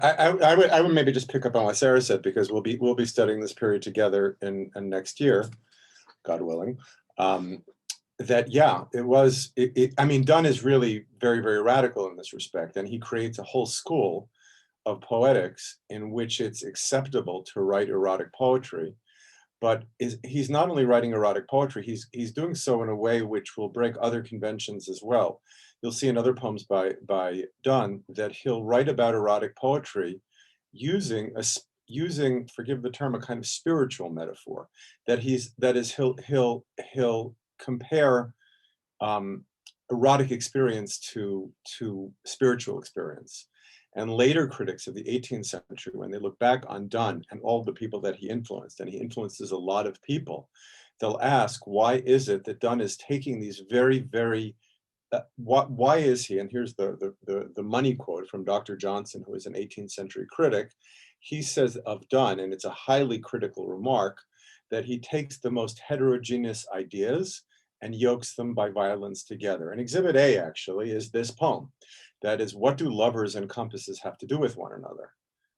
I would maybe just pick up on what Sarah said, because we'll be studying this period together in next year, God willing. That yeah, I mean, Donne is really very, very radical in this respect, and he creates a whole school of poetics in which it's acceptable to write erotic poetry. But he's not only writing erotic poetry, he's doing so in a way which will break other conventions as well. You'll see in other poems by Donne that he'll write about erotic poetry using, forgive the term, a kind of spiritual metaphor. That is he'll compare erotic experience to spiritual experience. And later critics of the 18th century, when they look back on Donne and all the people that he influenced, and he influences a lot of people, they'll ask, why is it that Donne is taking these very, very, why is he, and here's the money quote from Dr. Johnson, who is an 18th century critic. He says of Donne, and it's a highly critical remark, that he takes the most heterogeneous ideas and yokes them by violence together. And Exhibit A actually is this poem. That is, what do lovers and compasses have to do with one another?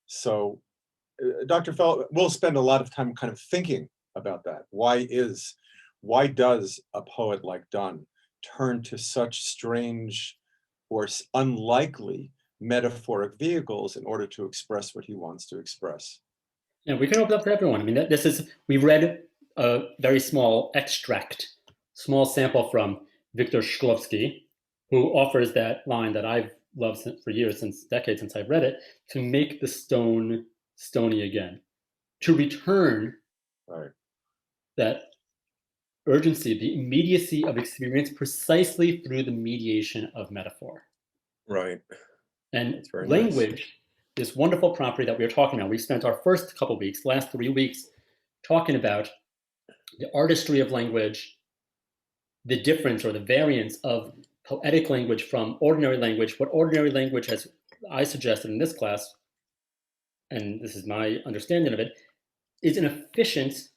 So Dr. Feld, we'll spend a lot of time kind of thinking about that. Why does a poet like Donne turn to such strange or unlikely metaphoric vehicles in order to express what he wants to express? Yeah, we can open up for everyone. I mean, we read a very small extract, small sample from Victor Shklovsky, who offers that line that I've loved for years, decades since I've read it, to make the stone stony again, to return that urgency, the immediacy of experience precisely through the mediation of metaphor. Right. And language, nice. This wonderful property that we are talking about, we spent our first couple weeks, last 3 weeks, talking about the artistry of language, the difference or the variance of poetic language from ordinary language. What ordinary language, as I suggested in this class, and this is my understanding of it, is an efficient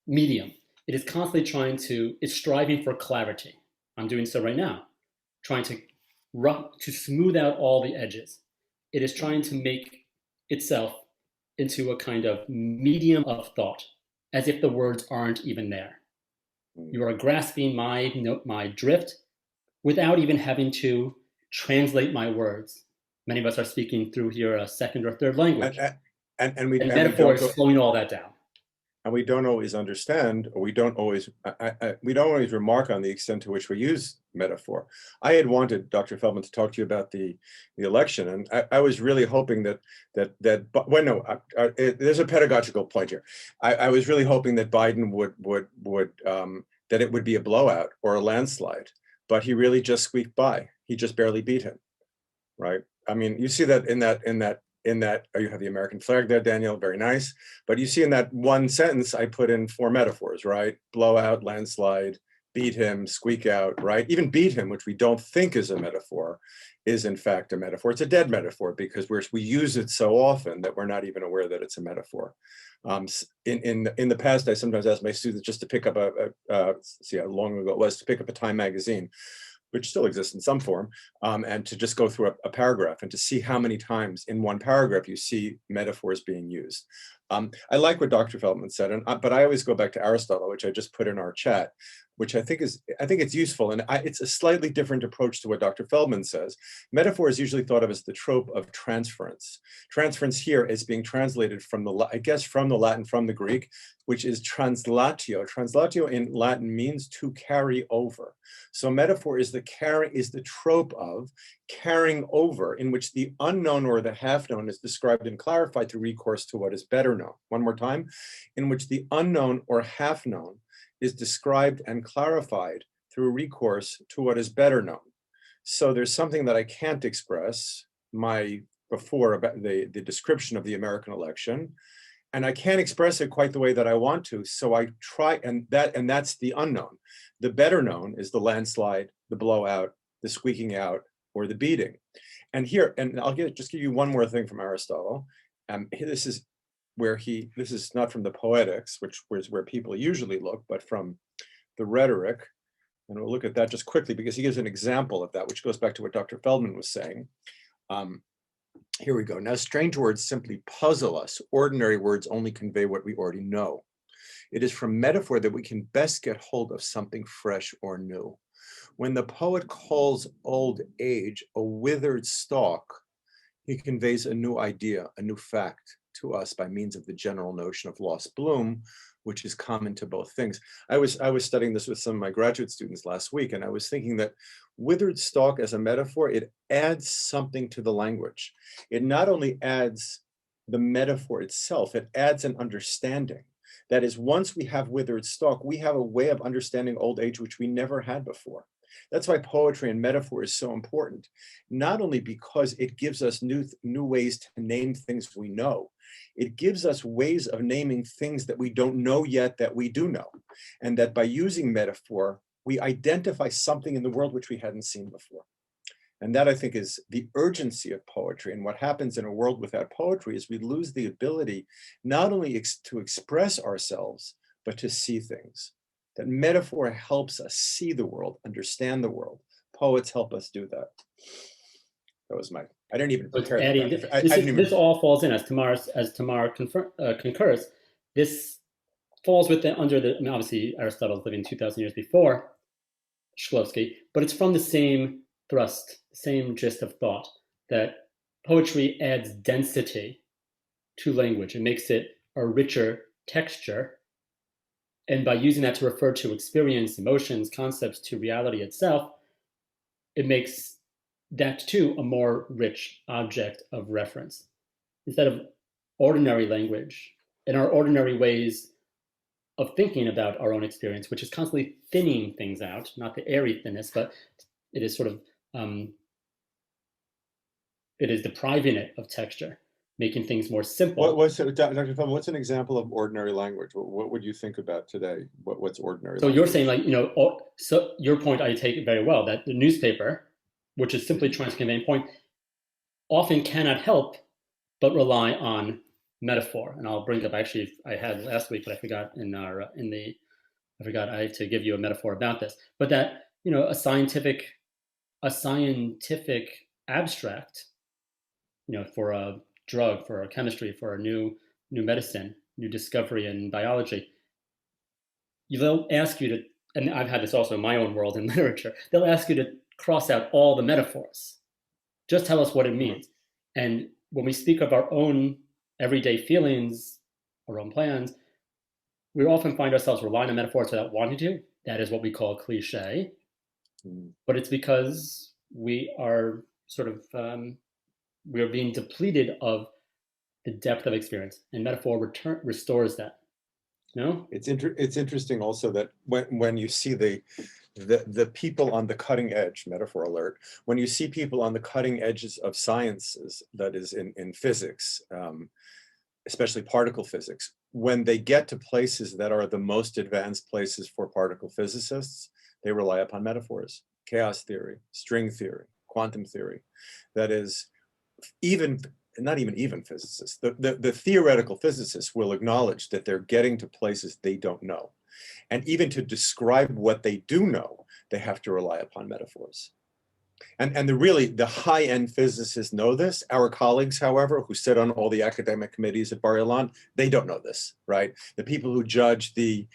medium. It is constantly it's striving for clarity. I'm doing so right now, trying to smooth out all the edges. It is trying to make itself into a kind of medium of thought, as if the words aren't even there. You are grasping my drift without even having to translate my words. Many of us are speaking through here a second or third language. And metaphor is slowing all that down. And we don't always understand, or we don't always remark on the extent to which we use metaphor. I had wanted Dr. Feldman to talk to you about the election, and I was really hoping there's a pedagogical point here. I was really hoping that Biden would that it would be a blowout or a landslide, but he really just squeaked by. He just barely beat him, right? I mean, you see that in that, you have the American flag there, Daniel, very nice. But you see in that one sentence, I put in 4 metaphors, right? Blowout, landslide, beat him, squeak out, right? Even beat him, which we don't think is a metaphor, is in fact a metaphor. It's a dead metaphor because we use it so often that we're not even aware that it's a metaphor. In the past, I sometimes ask my students just to pick up see how long ago it was, to pick up a Time magazine, which still exists in some form, and to just go through a paragraph and to see how many times in one paragraph you see metaphors being used. I like what Dr. Feldman said, but I always go back to Aristotle, which I just put in our chat, which I think it's useful, and it's a slightly different approach to what Dr. Feldman says. Metaphor is usually thought of as the trope of transference. Transference here is being translated from the Latin, from the Greek, which is translatio. Translatio in Latin means to carry over. So metaphor is the trope of carrying over, in which the unknown or the half known is described and clarified through recourse to what is better known. One more time, in which the unknown or half known is described and clarified through recourse to what is better known. So there's something that I can't express before about the description of the American election, and I can't express it quite the way that I want to. So I try, and that's the unknown. The better known is the landslide, the blowout, the squeaking out, or the beating. And here, and I'll just give you one more thing from Aristotle. This is not from the Poetics, which is where people usually look, but from the Rhetoric. And we'll look at that just quickly because he gives an example of that, which goes back to what Dr. Feldman was saying. Here we go. Now, strange words simply puzzle us. Ordinary words only convey what we already know. It is from metaphor that we can best get hold of something fresh or new. When the poet calls old age a withered stalk, he conveys a new idea, a new fact to us by means of the general notion of lost bloom, which is common to both things. I was studying this with some of my graduate students last week, and I was thinking that withered stalk as a metaphor, it adds something to the language. It not only adds the metaphor itself, it adds an understanding. That is, once we have withered stalk, we have a way of understanding old age which we never had before. That's why poetry and metaphor is so important, not only because it gives us new ways to name things we know, it gives us ways of naming things that we don't know yet that we do know. And that by using metaphor, we identify something in the world which we hadn't seen before. And that, I think, is the urgency of poetry. And what happens in a world without poetry is we lose the ability not only to express ourselves, but to see things. That metaphor helps us see the world, understand the world. Poets help us do that. That was I didn't even So it's prepare adding, that. I didn't even. this all falls in, as Tamar concurs. This falls under the, I mean, obviously Aristotle's living 2,000 years before Shklovsky, but it's from the same thrust, same gist of thought, that poetry adds density to language. It makes it a richer texture. And by using that to refer to experience, emotions, concepts, to reality itself, it makes that too a more rich object of reference. Instead of ordinary language and our ordinary ways of thinking about our own experience, which is constantly thinning things out, not the airy thinness, but it is sort of, it is depriving it of texture, making things more simple. Dr. Feldman, what's an example of ordinary language? What would you think about today? What's ordinary So language? you're saying, like, so your point, I take it very well, that the newspaper, which is simply trying to convey a point, often cannot help but rely on metaphor. And I'll bring up, actually, I had last week, but I forgot I forgot I have to give you a metaphor about this. But that, a scientific abstract, for a drug, for a chemistry, for a new medicine, new discovery in biology, they'll ask you to, and I've had this also in my own world in literature, they'll ask you to cross out all the metaphors. Just tell us what it means. And when we speak of our own everyday feelings, our own plans, we often find ourselves relying on metaphors without wanting to. That is what we call cliche. But it's because we are sort of, we are being depleted of the depth of experience, and metaphor restores that. No? It's interesting also that when you see the people on the cutting edge, metaphor alert, when you see people on the cutting edges of sciences, that is in physics, especially particle physics, when they get to places that are the most advanced places for particle physicists, they rely upon metaphors: chaos theory, string theory, quantum theory. That is, not even physicists, the theoretical physicists will acknowledge that they're getting to places they don't know. And even to describe what they do know, they have to rely upon metaphors. And the high-end physicists know this. Our colleagues, however, who sit on all the academic committees at Bar Ilan, they don't know this, right? The people who judge the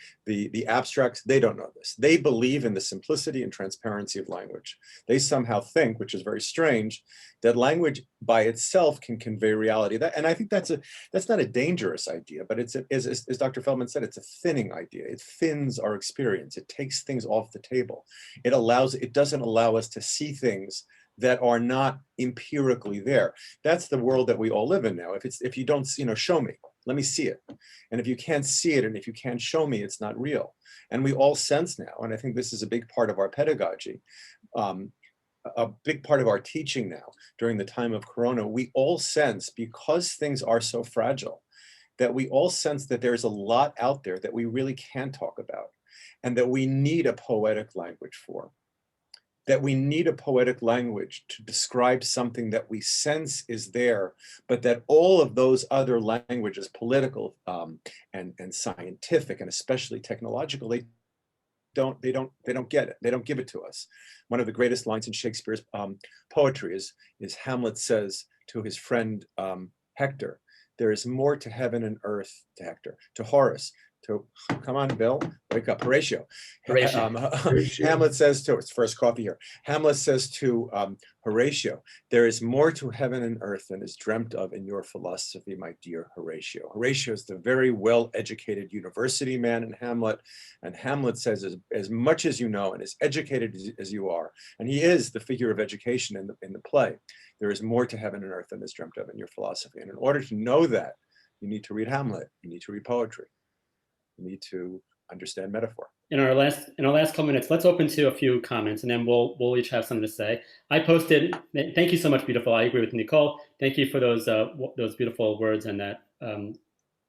abstracts, they don't know this. They believe in the simplicity and transparency of language. They somehow think, which is very strange, that language by itself can convey reality. And I think that's not a dangerous idea, but it's as Dr. Feldman said, it's a thinning idea. It thins our experience. It takes things off the table. It doesn't allow us to see things that are not empirically there. That's the world that we all live in now. If you don't, show me, let me see it. And if you can't see it, and if you can't show me, it's not real. And we all sense now, and I think this is a big part of our pedagogy, a big part of our teaching now during the time of Corona, we all sense, because things are so fragile, that we all sense that there's a lot out there that we really can't talk about, and that we need a poetic language for. That we need a poetic language to describe something that we sense is there, but that all of those other languages, political and scientific and especially technological, they don't get it. They don't give it to us. One of the greatest lines in Shakespeare's poetry is Hamlet says to his friend Hector, "There is more to heaven and earth," to Hector, to Horace, to, come on, Bill, wake up, Horatio. Hamlet says to, it's first coffee here. Hamlet says to Horatio, "There is more to heaven and earth than is dreamt of in your philosophy, my dear Horatio." Horatio is the very well-educated university man in Hamlet, and Hamlet says, as much as you know and as educated as you are, and he is the figure of education in the play, there is more to heaven and earth than is dreamt of in your philosophy. And in order to know that, you need to read Hamlet, you need to read poetry, you need to understand metaphor. In our last couple minutes, let's open to a few comments, and then we'll each have something to say. I posted. Thank you so much, beautiful. I agree with Nicole. Thank you for those beautiful words and that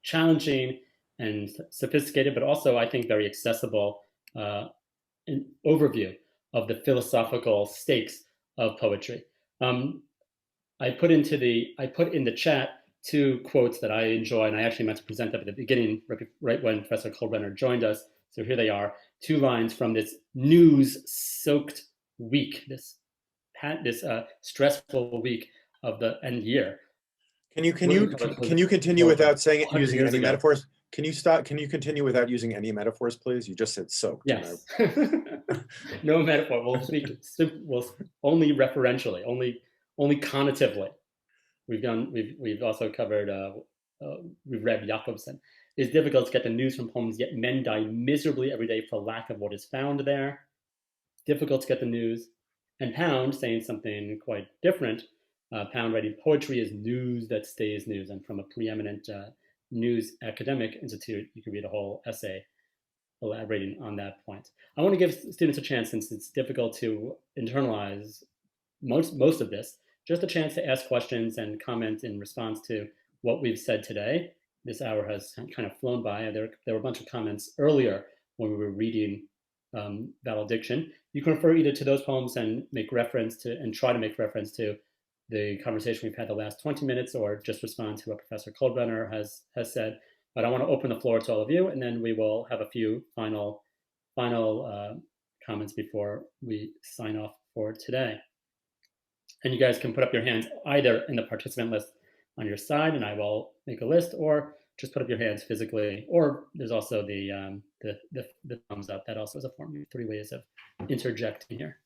challenging and sophisticated, but also I think very accessible an overview of the philosophical stakes of poetry. I put in the chat 2 quotes that I enjoy, and I actually meant to present them at the beginning, right when Professor Kolbrener joined us. So here they are, 2 lines from this news-soaked week, this stressful week of the end year. Can you continue without saying it using any metaphors? Can you continue without using any metaphors, please? You just said soaked. Yes. No metaphor. We'll only referentially, only connotatively. We've also covered, we've read Jacobson. It's difficult to get the news from poems, yet men die miserably every day for lack of what is found there. Difficult to get the news. And Pound saying something quite different. Pound writing, "Poetry is news that stays news." And from a preeminent news academic institute, you can read a whole essay elaborating on that point. I want to give students a chance, since it's difficult to internalize most of this, just a chance to ask questions and comment in response to what we've said today. This hour has kind of flown by. There were a bunch of comments earlier when we were reading Valediction. You can refer either to those poems and make reference to, and try to make reference to, the conversation we've had the last 20 minutes, or just respond to what Professor Kolbrener has said. But I want to open the floor to all of you, and then we will have a few final comments before we sign off for today. And you guys can put up your hands either in the participant list on your side, and I will make a list, or just put up your hands physically. Or there's also the thumbs up. That also is a form. 3 ways of interjecting here.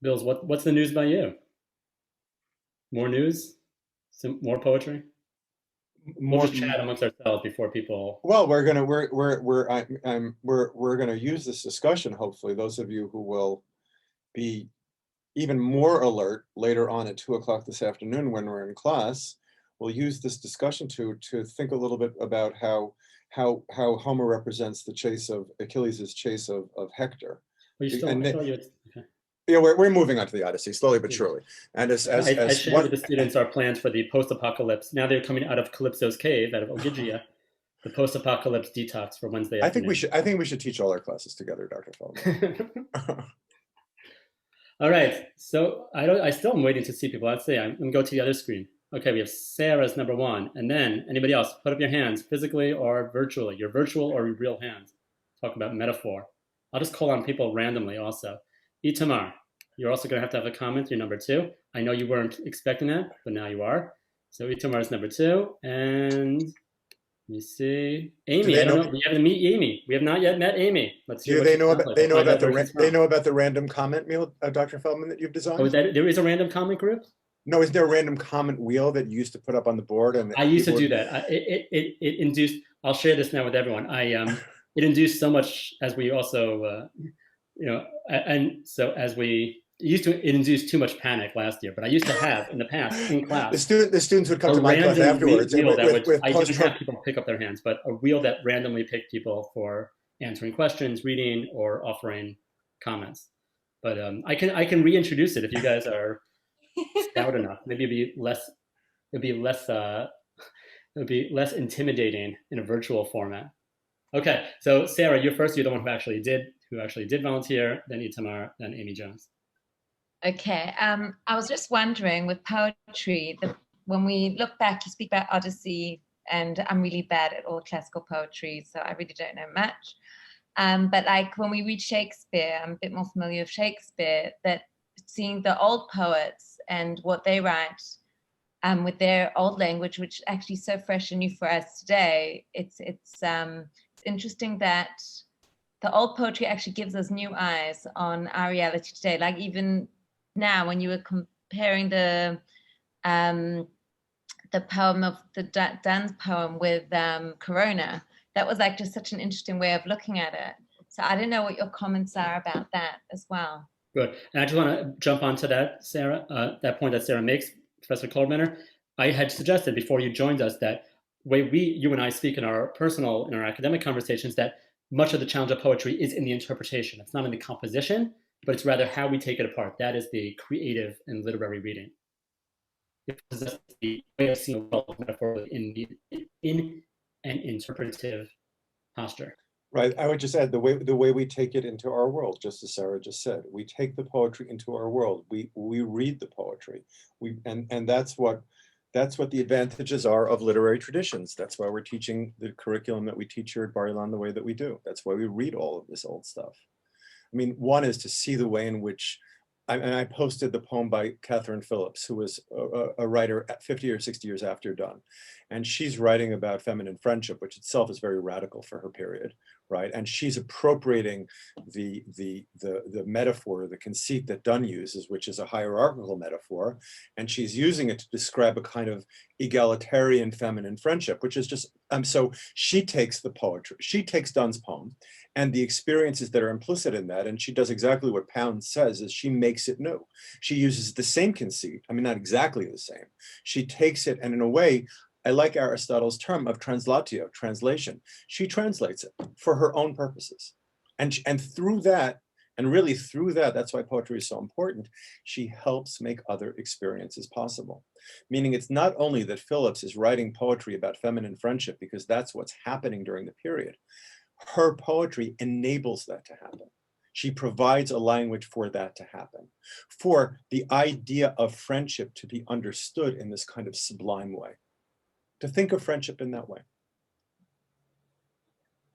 Bills, what's the news by you? More news? More poetry? We'll just chat amongst ourselves before people. Well, we're gonna use this discussion. Hopefully, those of you who will be even more alert later on at 2 o'clock this afternoon when we're in class, will use this discussion to think a little bit about how Homer represents the chase of Achilles' chase of Hector. Well, you still, okay. Yeah, we're moving on to the Odyssey slowly but surely. And I shared with the students our plans for the post-apocalypse. Now they're coming out of Calypso's cave, out of Ogygia, the post-apocalypse detox for Wednesday afternoon. I think we should teach all our classes together, Dr. Feldman. All right, so I still am waiting to see people. Let's see. I'm gonna go to the other screen. Okay, we have Sarah's number 1, and then anybody else, put up your hands physically or virtually. Your virtual or your real hands. Talk about metaphor. I'll just call on people randomly also. Itamar, you're also going to have a comment. You're number 2. I know you weren't expecting that, but now you are. So Itamar is number 2. And let me see. Amy, I don't know. We haven't met Amy. We have not yet met Amy. Let's see. They know about the random comment wheel, Dr. Feldman, that you've designed? Oh, there is a random comment group? No, is there a random comment wheel that you used to put up on the board? And I used to do that. It induced, I'll share this now with everyone. It induced so much, as we also, and so as we it induced too much panic last year, but I used to have in the past in class. The students would come to my class afterwards. I didn't have people pick up their hands, but a wheel that randomly picked people for answering questions, reading, or offering comments. But I can reintroduce it if you guys are stout enough. Maybe it'd be less intimidating in a virtual format. Okay, so Sarah, you're first. You're the one who actually did volunteer. Then Itamar, then Amy Jones. Okay, I was just wondering with poetry, when we look back, you speak about Odyssey, and I'm really bad at all classical poetry, so I really don't know much. But like when we read Shakespeare, I'm a bit more familiar with Shakespeare, that seeing the old poets and what they write with their old language, which is actually so fresh and new for us today, it's interesting that the old poetry actually gives us new eyes on our reality today. Like even now, when you were comparing the poem of the Dan's poem with Corona, that was like just such an interesting way of looking at it. So I don't know what your comments are about that as well. Good. And I just want to jump onto that, Sarah, that point that Sarah makes, Professor Kolbrener. I had suggested before you joined us that way you and I speak in our academic conversations, that much of the challenge of poetry is in the interpretation. It's not in the composition, but it's rather how we take it apart. That is the creative and literary reading. It possesses the way of seeing the world metaphorically in an interpretive posture. Right. I would just add the way we take it into our world, just as Sarah just said. We take the poetry into our world. We read the poetry. And that's what the advantages are of literary traditions. That's why we're teaching the curriculum that we teach here at Bar-Ilan the way that we do. That's why we read all of this old stuff. I mean, one is to see the way in which, and I posted the poem by Catherine Phillips, who was a writer 50 or 60 years after Donne. And she's writing about feminine friendship, which itself is very radical for her period, right? And she's appropriating the metaphor, the conceit that Donne uses, which is a hierarchical metaphor, and she's using it to describe a kind of egalitarian feminine friendship, which is just, so she takes the poetry, she takes Donne's poem and the experiences that are implicit in that, and she does exactly what Pound says, is she makes it new. She uses the same conceit, I mean, not exactly the same. She takes it, and in a way, I like Aristotle's term of translatio, translation. She translates it for her own purposes. And through that, and really through that, that's why poetry is so important, she helps make other experiences possible. Meaning it's not only that Phillips is writing poetry about feminine friendship because that's what's happening during the period. Her poetry enables that to happen. She provides a language for that to happen, for the idea of friendship to be understood in this kind of sublime way. To think of friendship in that way.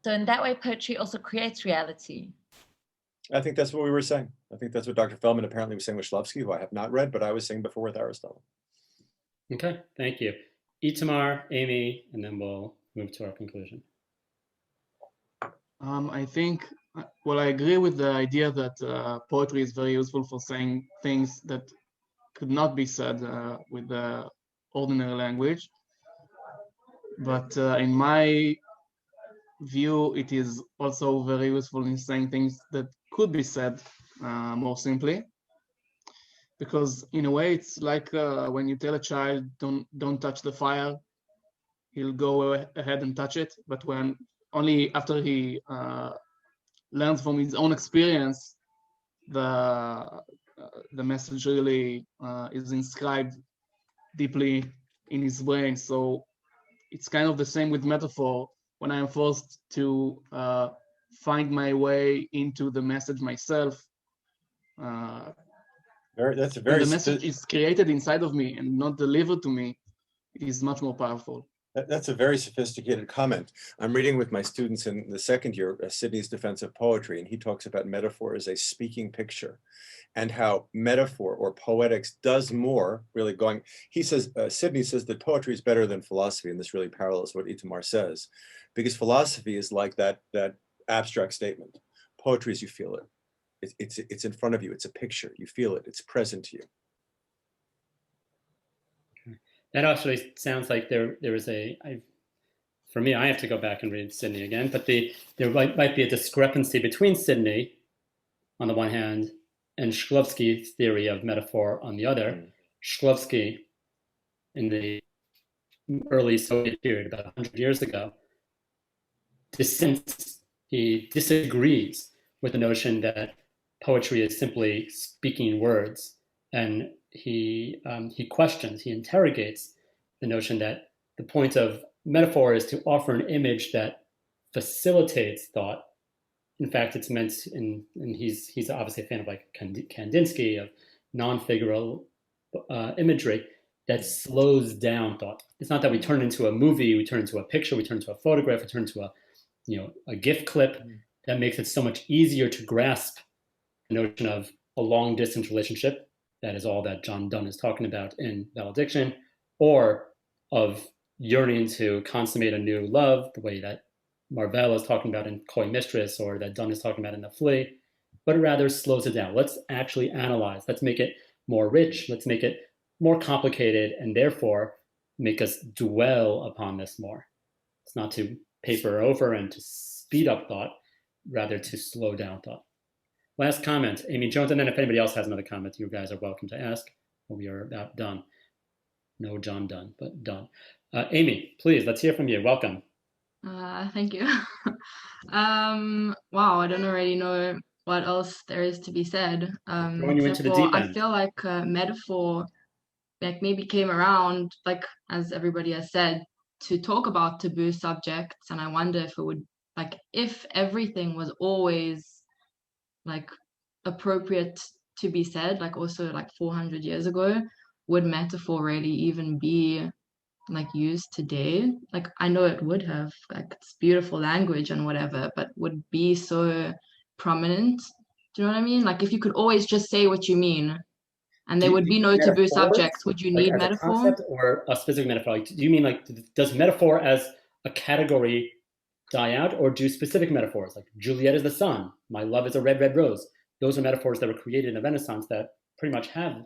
So in that way, poetry also creates reality. I think that's what we were saying. I think that's what Dr. Feldman apparently was saying with Shklovsky, who I have not read, but I was saying before with Aristotle. Okay, thank you. Itamar, Amy, and then we'll move to our conclusion. I think, well, I agree with the idea that poetry is very useful for saying things that could not be said with the ordinary language. But in my view, it is also very useful in saying things that could be said more simply. Because in a way, it's like when you tell a child, don't touch the fire, he'll go ahead and touch it. But when only after he learns from his own experience, the message really is inscribed deeply in his brain. So it's kind of the same with metaphor. When I'm forced to find my way into the message myself, that's a very the message is created inside of me and not delivered to me, it is much more powerful. That's a very sophisticated comment. I'm reading with my students in the second year, Sidney's Defense of Poetry, and he talks about metaphor as a speaking picture and how metaphor or poetics does more, really going, he says, Sidney says that poetry is better than philosophy, and this really parallels what Itamar says, because philosophy is like that abstract statement. Poetry is you feel it. It's in front of you, it's a picture, you feel it, it's present to you. That actually sounds like there is for me, I have to go back and read Sidney again, but there might be a discrepancy between Sidney on the one hand and Shklovsky's theory of metaphor on the other. Shklovsky, in the early Soviet period, about 100 years ago, he disagrees with the notion that poetry is simply speaking words, and he questions, he interrogates the notion that the point of metaphor is to offer an image that facilitates thought. In fact, it's meant, and he's obviously a fan of like Kandinsky, of non-figural imagery, that slows down thought. It's not that we turn into a movie, we turn into a picture, we turn into a photograph, we turn into a GIF clip that makes it so much easier to grasp the notion of a long distance relationship. That is all that John Donne is talking about in Valediction, or of yearning to consummate a new love, the way that Marvell is talking about in Coy Mistress, or that Donne is talking about in The Flea, but it rather slows it down. Let's actually analyze. Let's make it more rich. Let's make it more complicated, and therefore make us dwell upon this more. It's not to paper over and to speed up thought, rather to slow down thought. Last comment, Amy Jones, and then if anybody else has another comment, you guys are welcome to ask. We are about done. No John Donne, but done. Amy, please, let's hear from you. Welcome. Thank you. Wow, I don't already know what else there is to be said. Throwing you into the except deep for I end. feel like metaphor like maybe came around, like as everybody has said, to talk about taboo subjects, and I wonder if it would, like, if everything was always like appropriate to be said, like also like 400 years ago, would metaphor really even be like used today? Like I know it would have, like it's beautiful language and whatever, but would be so prominent. Do you know what I mean? Like if you could always just say what you mean and there would be no taboo subjects, would you like need as metaphor? a concept or a specific metaphor? Like, do you mean like, does metaphor as a category die out, or do specific metaphors like Juliet is the sun, my love is a red, red rose? Those are metaphors that were created in the Renaissance that pretty much have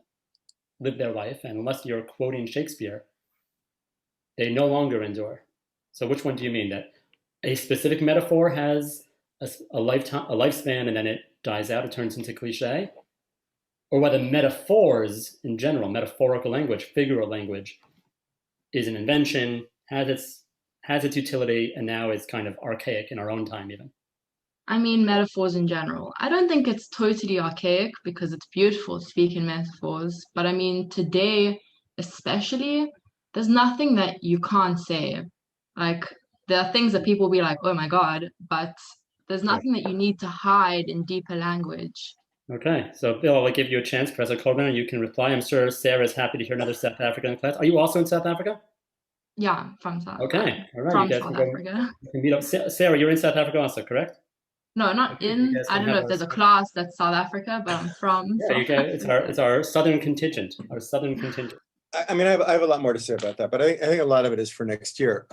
lived their life, and unless you're quoting Shakespeare, they no longer endure. So which one do you mean? That a specific metaphor has a lifespan, and then it dies out, it turns into cliche? Or whether metaphors in general, metaphorical language, figural language, is an invention, has its utility, and now is kind of archaic in our own time even? I mean, metaphors in general. I don't think it's totally archaic because it's beautiful to speak in metaphors. But I mean, today, especially, there's nothing that you can't say. Like, there are things that people will be like, oh my God, but there's nothing that you need to hide in deeper language. Okay, so Bill, I'll give you a chance. Professor Kolbrener, you can reply. I'm sure Sarah is happy to hear another South African class. Are you also in South Africa? Yeah, from South Okay, all right. from You guys South can go. Africa. You can meet up. Sarah, you're in South Africa also, correct? No, not Okay, you in. guys I can don't know have if there's a class that's South Africa, but I'm from Yeah, South you guys. Africa. It's our southern contingent. Our southern contingent. I mean, I have a lot more to say about that, but I think a lot of it is for next year.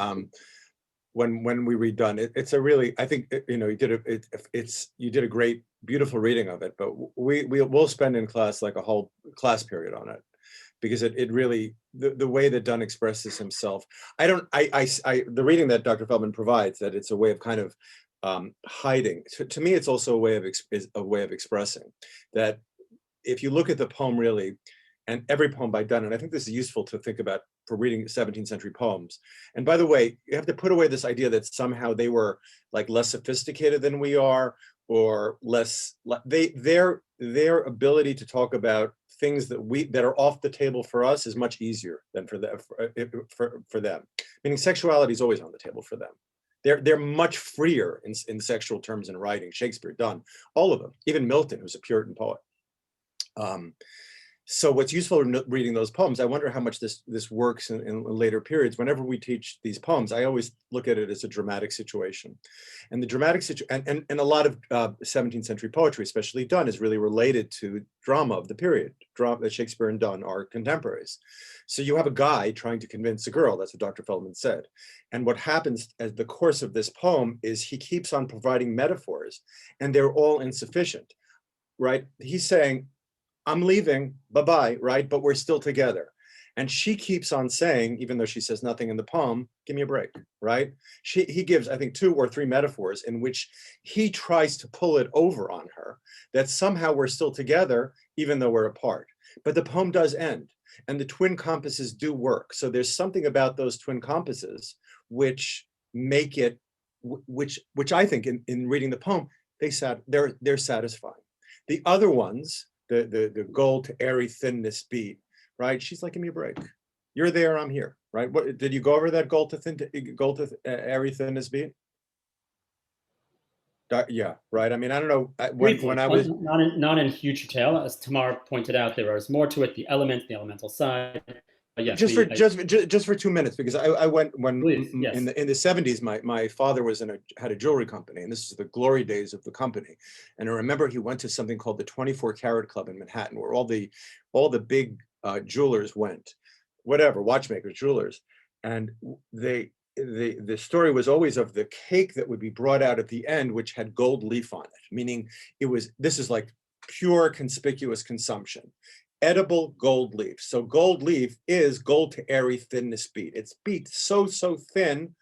When we redone it, it's a really, I think, you know, you did a great, beautiful reading of it, but we'll spend in class like a whole class period on it, because it really, the way that Dunn expresses himself, the reading that Dr. Feldman provides, that it's a way of kind of hiding. To me, it's also a way of expressing that. If you look at the poem really, and every poem by Donne, and I think this is useful to think about for reading 17th century poems. And by the way, you have to put away this idea that somehow they were like less sophisticated than we are, or less, their ability to talk about things that are off the table for us is much easier than for them. Meaning sexuality is always on the table for them. They're much freer in sexual terms in writing. Shakespeare, Donne, all of them, even Milton, who's a Puritan poet. So what's useful in reading those poems, I wonder how much this works in later periods. Whenever we teach these poems, I always look at it as a dramatic situation. And the dramatic situation, and a lot of 17th century poetry, especially Donne, is really related to drama of the period. That Shakespeare and Donne are contemporaries. So you have a guy trying to convince a girl, that's what Dr. Feldman said. And what happens as the course of this poem is he keeps on providing metaphors, and they're all insufficient, right? He's saying, I'm leaving, bye-bye, right? But we're still together. And she keeps on saying, even though she says nothing in the poem, give me a break, right? He gives, I think, 2 or 3 metaphors in which he tries to pull it over on her, that somehow we're still together, even though we're apart. But the poem does end, and the twin compasses do work. So there's something about those twin compasses which make it, which I think in reading the poem, they're satisfying. The other ones, the goal to airy thinness beat, right? She's like, give me a break. You're there, I'm here, right? What did you go over that goal to airy thinness beat? Yeah, right. I mean, I don't know when I was not in huge detail, as Tamar pointed out. There was more to it: the elements, the elemental side, Yes, just for 2 minutes, because I went when Please, yes. in the 70s, my father was had a jewelry company, and this is the glory days of the company. And I remember he went to something called the 24 Karat Club in Manhattan, where all the big jewelers went, whatever, watchmakers, jewelers, and the story was always of the cake that would be brought out at the end, which had gold leaf on it, meaning this is like pure conspicuous consumption. Edible gold leaf. So gold leaf is gold to airy thinness beat. It's beat so thin,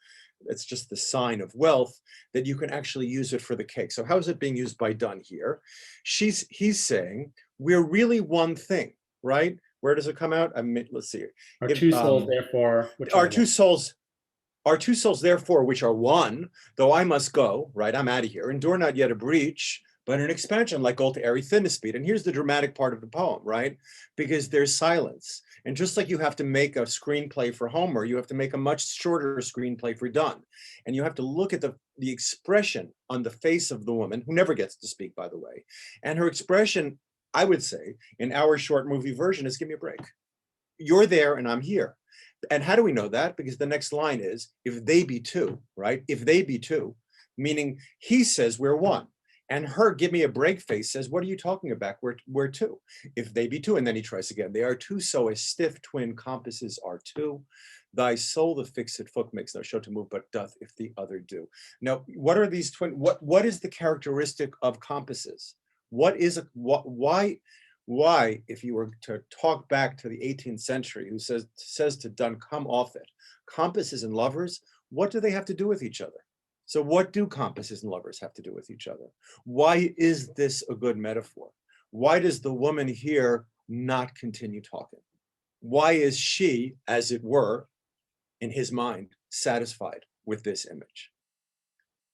it's just the sign of wealth, that you can actually use it for the cake. So how is it being used by Dunn here? He's saying we're really one thing, right? Where does it come out? I mean, let's see. Our two souls, therefore, which are our two souls, therefore, which are one, though I must go, right? I'm out of here. Endure not yet a breach, but an expansion like gold to airy thinness speed. And here's the dramatic part of the poem, right? Because there's silence. And just like you have to make a screenplay for Homer, you have to make a much shorter screenplay for Donne. And you have to look at the expression on the face of the woman, who never gets to speak, by the way. And her expression, I would say, in our short movie version is, give me a break. You're there and I'm here. And how do we know that? Because the next line is, if they be two, right? If they be two, meaning he says we're one. And her give me a break face says, what are you talking about? We're two. If they be two, and then he tries again. They are two, so as stiff twin compasses are two. Thy soul the fixed foot makes no show to move, but doth if the other do. Now, what are these twin? What is the characteristic of compasses? Why, if you were to talk back to the 18th century, who says to Donne, come off it, compasses and lovers, what do they have to do with each other? So what do compasses and lovers have to do with each other? Why is this a good metaphor? Why does the woman here not continue talking? Why is she, as it were, in his mind, satisfied with this image?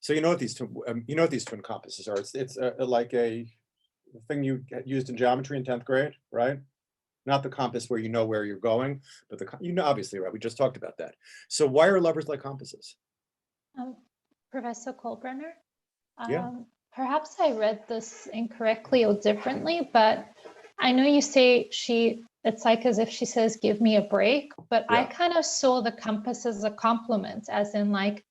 So you know what these twin compasses are. It's like a thing you used in geometry in 10th grade, right? Not the compass where you know where you're going, but obviously, right? We just talked about that. So why are lovers like compasses? Professor Kolbrener, Yeah. perhaps I read this incorrectly or differently, but I know you say it's like as if she says, give me a break, but Yeah. I kind of saw the compass as a compliment, as in like,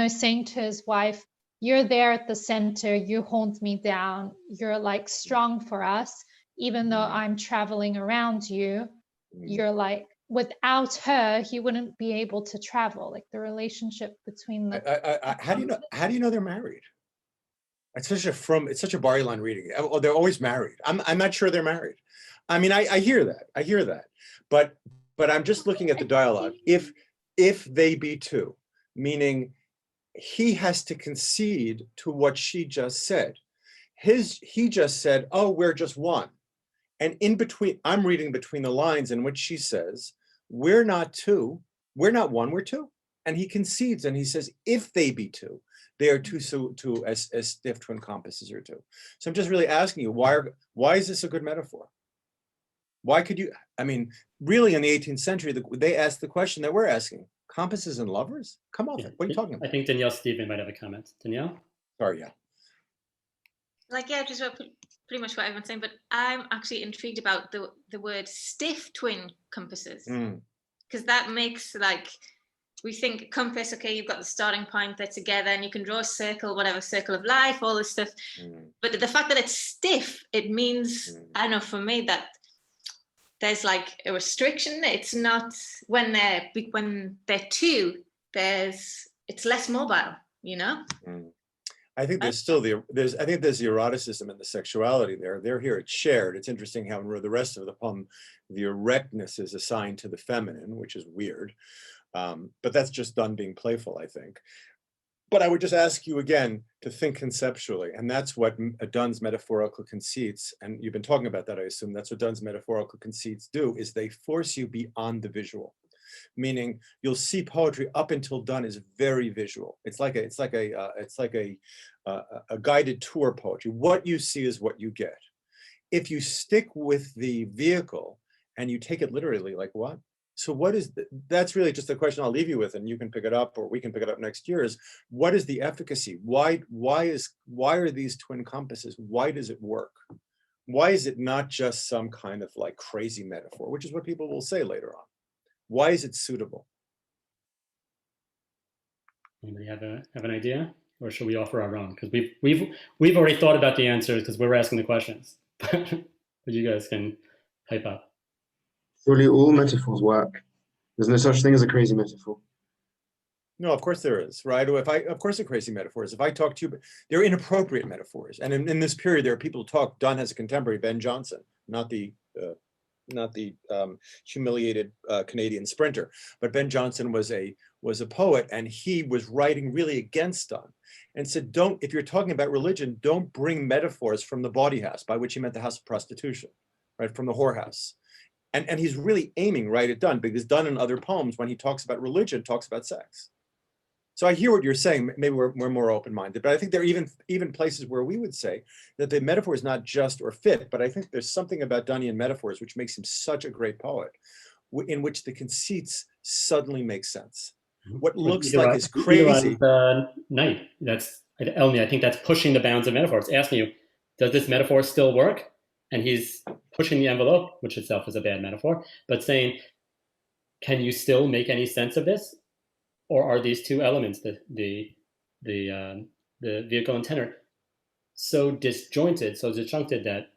saying to his wife, you're there at the center, you hold me down, you're like strong for us, even though I'm traveling around you, you're like, without her, he wouldn't be able to travel. Like the relationship between the. How do you know they're married? It's such a Barry line reading. Oh, they're always married. I'm not sure they're married. I mean, I hear that, but I'm just looking at the dialogue. If they be two, meaning he has to concede to what she just said. He just said, oh, we're just one. And in between, I'm reading between the lines in which she says, we're not two, we're not one, we're two. And he concedes and he says, if they be two, they are two as stiff twin compasses are two. So I'm just really asking you, why is this a good metaphor? Why could you, I mean, really in the 18th century, they asked the question that we're asking, compasses and lovers? Come off it, what are you talking about? I think Danielle Stephen might have a comment. Danielle? Sorry, yeah. Like, yeah, just pretty much what everyone's saying, but I'm actually intrigued about the word stiff twin compasses, because that makes, like, we think compass, okay, you've got the starting point, they're together and you can draw a circle, whatever, circle of life, all this stuff. But the fact that it's stiff, it means, I don't know, for me, that there's like a restriction. It's not, when they're two, it's less mobile, you know? I think there's still I think there's the eroticism and the sexuality there. They're here, it's shared. It's interesting how in the rest of the poem, the erectness is assigned to the feminine, which is weird. But that's just Donne being playful, I think. But I would just ask you again to think conceptually, and that's what Donne's metaphorical conceits, and you've been talking about that, I assume, that's what Donne's metaphorical conceits do, is they force you beyond the visual. Meaning you'll see poetry up until Donne is very visual. It's like a guided tour poetry. What you see is what you get. If you stick with the vehicle and you take it literally, like what? So what is that's really just a question I'll leave you with, and you can pick it up, or we can pick it up next year, is what is the efficacy? Why are these twin compasses? Why does it work? Why is it not just some kind of like crazy metaphor, which is what people will say later on? Why is it suitable? Anybody have an idea, or should we offer our own? Because we've already thought about the answers because we're asking the questions, but you guys can pipe up. Surely all metaphors work. There's no such thing as a crazy metaphor. No, of course there is, right? Of course, they're crazy metaphors. If I talk to you, they're inappropriate metaphors. And in this period, there are people who talk. Dunn has a contemporary, Ben Jonson, not the humiliated Canadian sprinter, but Ben Jonson was a poet, and he was writing really against Dunn, and said, "Don't, if you're talking about religion, don't bring metaphors from the bawdy house," by which he meant the house of prostitution, right, from the whorehouse. And he's really aiming right at Dunn, because Dunn in other poems, when he talks about religion, talks about sex. So I hear what you're saying. Maybe we're more open-minded, but I think there are even places where we would say that the metaphor is not just or fit, but I think there's something about Dunnian metaphors which makes him such a great poet, in which the conceits suddenly make sense. What looks like is crazy. Night. That's Elmi. I think that's pushing the bounds of metaphor. It's asking you, does this metaphor still work? And he's pushing the envelope, which itself is a bad metaphor, but saying, can you still make any sense of this? Or are these two elements, the vehicle and tenor, so disjointed, so disjuncted that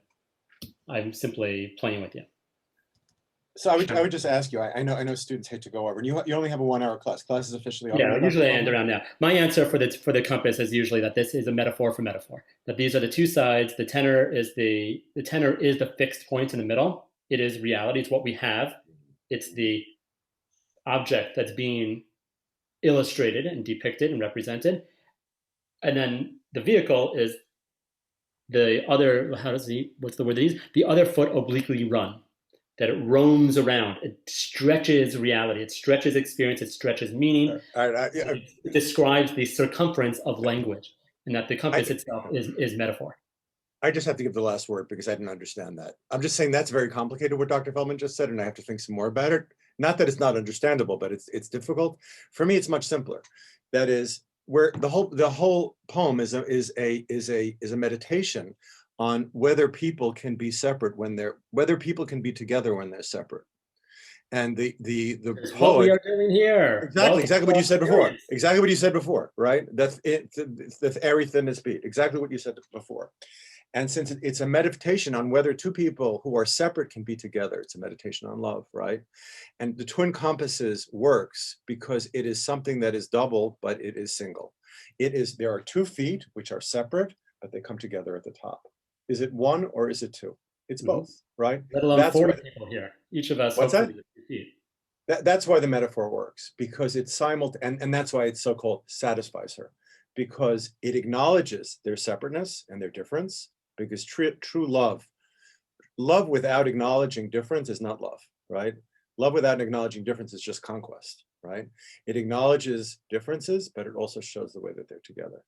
I'm simply playing with you? So I would just ask you. I know students hate to go over, and you only have a 1 hour class. Class is officially over. Yeah, usually I end around now. My answer for the compass is usually that this is a metaphor for metaphor. That these are the two sides. The tenor is the fixed point in the middle. It is reality. It's what we have. It's the object that's being illustrated and depicted and represented, and then the vehicle is the other. What's the word they use? The other foot obliquely run, that it roams around. It stretches reality. It stretches experience. It stretches meaning. It describes the circumference of language, and that the compass itself is metaphor. I just have to give the last word because I didn't understand that. I'm just saying that's very complicated what Dr. Feldman just said, and I have to think some more about it. Not that it's not understandable, but it's difficult. For me, it's much simpler. That is, where the whole poem is a meditation on whether people can be separate whether people can be together when they're separate. And the poet, what we are doing here. Exactly what you said before. Exactly what you said before, right? That's it. That's airy thinness beat. Exactly what you said before. And since it's a meditation on whether two people who are separate can be together, it's a meditation on love, right? And the twin compasses works because it is something that is double, but it is single. There are 2 feet which are separate, but they come together at the top. Is it 1 or is it 2? It's both, right? Let alone 40 people here. Each of us. What's that? 2 feet. That's why the metaphor works, because it's and that's why it's so-called satisfies her, because it acknowledges their separateness and their difference. Because true love without acknowledging difference is not love, right? Love without acknowledging difference is just conquest, right? It acknowledges differences, but it also shows the way that they're together.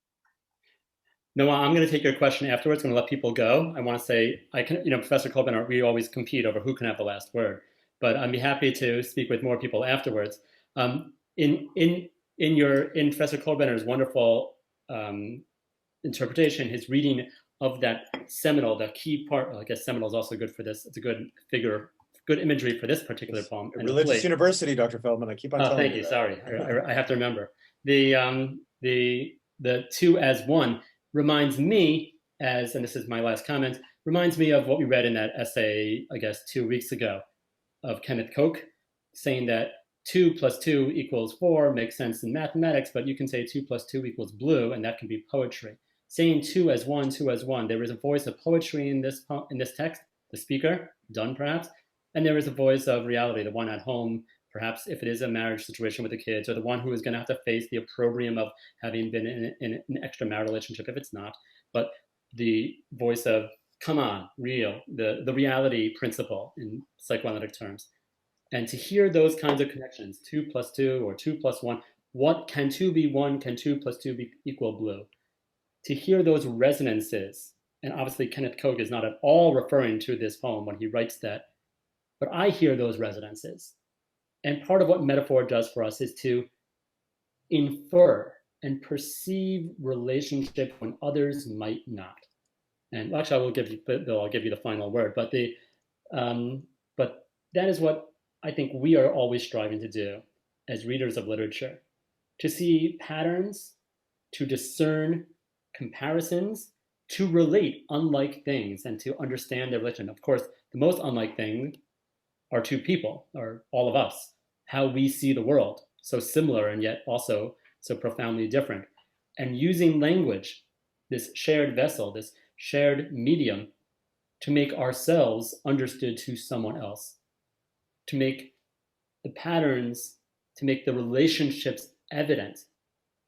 Noah, I'm going to take your question afterwards. I'm going to let people go. I want to say, Professor Kolbrener, we always compete over who can have the last word, but I'd be happy to speak with more people afterwards. In Professor Kolbrener's wonderful interpretation, his reading of that seminal, the key part. Well, I guess seminal is also good for this. It's a good imagery for this particular poem. Religious university, Dr. Feldman. I keep on telling you. Thank you. Sorry, I have to remember. The 2 as 1 reminds me, and this is my last comment, reminds me of what we read in that essay, I guess, 2 weeks ago, of Kenneth Koch, saying that 2 + 2 = 4 makes sense in mathematics, but you can say 2 + 2 = blue, and that can be poetry. Saying 2 as 1, 2 as 1. There is a voice of poetry in this text, the speaker, Dunn perhaps, and there is a voice of reality, the one at home, perhaps if it is a marriage situation with the kids, or the one who is going to have to face the opprobrium of having been in an extramarital relationship if it's not, but the voice of, come on, real, the reality principle in psychoanalytic terms. And to hear those kinds of connections, 2 + 2 or 2 + 1, what can 2 be 1? Can 2 + 2 equal blue? To hear those resonances, and obviously Kenneth Koch is not at all referring to this poem when he writes that, but I hear those resonances. And part of what metaphor does for us is to infer and perceive relationship when others might not. And actually, I'll give you the final word. But that is what I think we are always striving to do as readers of literature, to see patterns, to discern comparisons, to relate unlike things and to understand their relation. Of course, the most unlike thing are two people, or all of us, how we see the world, so similar and yet also so profoundly different. And using language, this shared vessel, this shared medium, to make ourselves understood to someone else, to make the patterns, to make the relationships evident,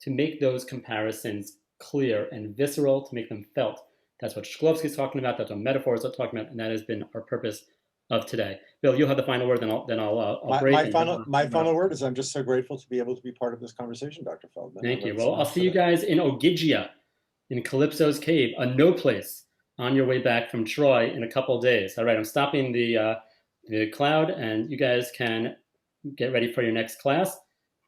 to make those comparisons clear and visceral, to make them felt. That's what Shklovsky is talking about, that's what metaphors are talking about, and that has been our purpose of today. Bill, you'll have the final word, then I'll break. My final word is I'm just so grateful to be able to be part of this conversation, Dr. Feldman. Thank you. Well, I'll see you guys in Ogygia, in Calypso's cave, a no place, on your way back from Troy in a couple of days. All right, I'm stopping the cloud, and you guys can get ready for your next class.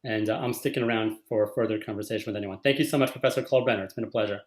And I'm sticking around for further conversation with anyone. Thank you so much, Professor Kolbrener. It's been a pleasure.